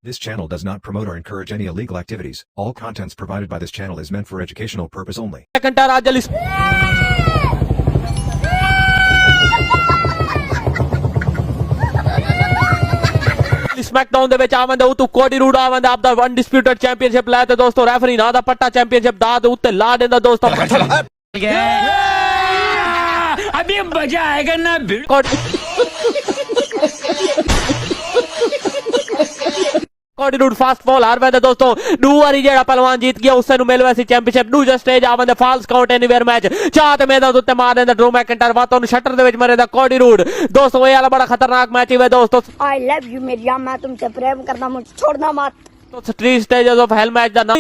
This channel does not promote or encourage any illegal activities. All contents provided by this channel is meant for educational purpose only. ਘੰਟਾ ਰਾਜਲ SmackDown ਦੇ ਵਿੱਚ ਆਵੰਦਾ ਉਤੋਂ Cody rude ਆਵੰਦਾ ਆਪਦਾ ਅਨਡਿਸਪਿਊਟਡ championship ਲੈ ਤੇ ਦੋਸਤੋ referee ਨਾ ਦਾ ਪੱਟਾ ਚੈਂਪੀਅਨਸ਼ਿਪ ਦਾ ਦੇ ਉੱਤੇ ਲਾ ਦਿੰਦਾ ਦੋਸਤੋ अभी मजा आएगा ना ਕੋਡੀ ਰੂਡ ਫਾਸਟ ਫਾਲ ਹਾਰ ਵੈਂਦਾ ਦੋਸਤੋ ਦੂ ਵਾਰੀ ਜਿਹੜਾ ਪਹਿਲਵਾਨ जीत ਗਿਆ ਉਸੇ ਨੂੰ ਮਿਲ ਵੈਸੀ ਚੈਂਪੀਅਨਸ਼ਿਪ ਦੂਜਾ ਸਟੇਜ ਆਵੰਦਾ ਫਾਲਸ ਕਾਊਂਟ ਐਨੀਵੇਅਰ ਮੈਚ ਚਾਹ ਤੇ ਮੈਦਾਨ ਉੱਤੇ ਮਾਰ ਦਿੰਦਾ ਡਰੂ ਮੈਕਇੰਟਾਇਰ ਵਾਤੋਂ ਨੂੰ ਸ਼ਟਰ ਦੇ ਵਿੱਚ ਮਾਰੇਦਾ ਕੋਡੀ ਰੂਡ ਦੋਸਤੋ ਇਹ ਵਾਲਾ ਬੜਾ ਖਤਰਨਾਕ ਮੈਚ ਹੀ ਵੇ ਦੋਸਤੋ I love you मेरी जान मैं तुमसे प्रेम करता मुझे छोड़ना मत तो three stages of hell match ਦਾ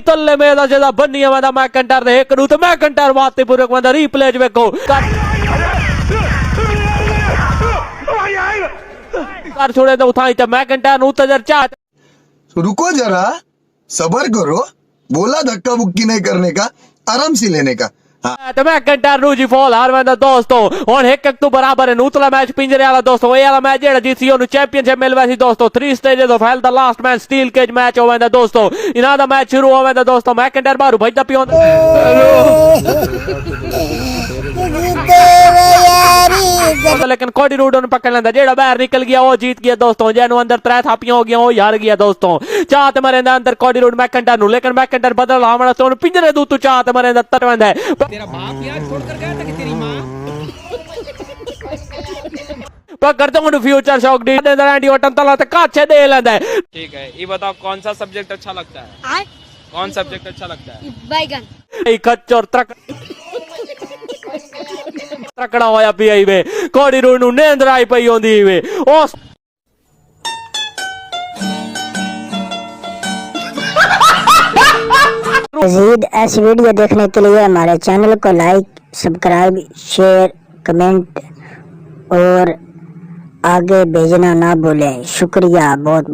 ਤੱਲੇ ਮੇਦਾ ਜਿਹਦਾ ਬੰਨੀ ਆਵੰਦਾ ਮੈਕਇੰਟਾਇਰ ਦੇ ਇੱਕ ਨੂੰ ਤੇ ਮੈਕਇੰਟਾਇਰ ਵਾਤੇ ਪੂਰੇ ਬੰਦਾ ਰੀਪਲੇ ਚ ਵੇਖੋ कर छोड़े तो उठाई तो मैकइंटायर ਨੂੰ ਤਜਰ ਚਾਟ रुको जरा सबर करो बोला धक्का मुक्की नहीं करने का आराम से लेने का ਤੇ ਮੈਕਇੰਟਾਇਰ ਨੂੰ ਜੀ ਫਾਲ ਹਾਰ ਵੈਂਦਾ ਦੋਸਤੋ ਹੁਣ ਇੱਕ ਤੋਂ ਬਰਾਬਰ ਹੈ ਨੂਤਲਾ ਮੈਚ ਪਿੰਜਰੇ ਵਾਲਾ ਦੋਸਤੋ ਇਹ ਵਾਲਾ ਮੈਚ ਜਿਹੜਾ ਜੀਤੀ ਉਹਨੂੰ ਚੈਂਪੀਅਨਸ਼ਿਪ ਮਿਲ ਵੈਸੀ ਦੋਸਤੋ 3 ਸਟੇजेस ਆਫ ਹੈਲ ਦਾ last match steel cage match ਹੋਵੇਂਦਾ ਦੋਸਤੋ ਇਹਨਾਂ ਦਾ ਮੈਚ ਸ਼ੁਰੂ ਹੋਵੇਂਦਾ ਦੋਸਤੋ ਮੈਕਇੰਟਾਇਰ ਬਾਹਰੋਂ ਭੱਜਦਾ ਪਿਆ लेकिन कोडी रूड ने पकड़ लेंदा जेड़ा बाहर निकल गया वो जीत गया दोस्तों जेनु अंदर त्रै थापियां हो गया वो हार गया दोस्तों चाहत मरेंदा अंदर कोडी रूड मैकइंटायर नु लेकिन मैकइंटायर बदल आवना तो पिंजरे दू तू चाहत मरेंदा तरवेंदा तेरा बाप यार छोड़कर गया था कि तेरी माँ पकड़ता हूं फ्यूचर शॉक डी दे रैंडी ऑर्टन तला ते काछे दे लेंदा ठीक है ये बताओ कौन सा सब्जेक्ट अच्छा लगता है कौन सब्जेक्ट अच्छा लगता है बैगन ए खच्चर ਤਕੜਾ ਹੋਇਆ ਪਿਆ ਈ ਵੇ ਕੋਡੀ ਰੂਡ ਨੂੰ ਨੀਂਦਰ ਆਈ ਪਈ ਹੁੰਦੀ ਵੇ ਉਸ मज़ीद ऐसी वीडियो देखने के लिए हमारे चैनल को लाइक सब्सक्राइब शेयर कमेंट और आगे भेजना ना भूलें शुक्रिया बहुत बहुत।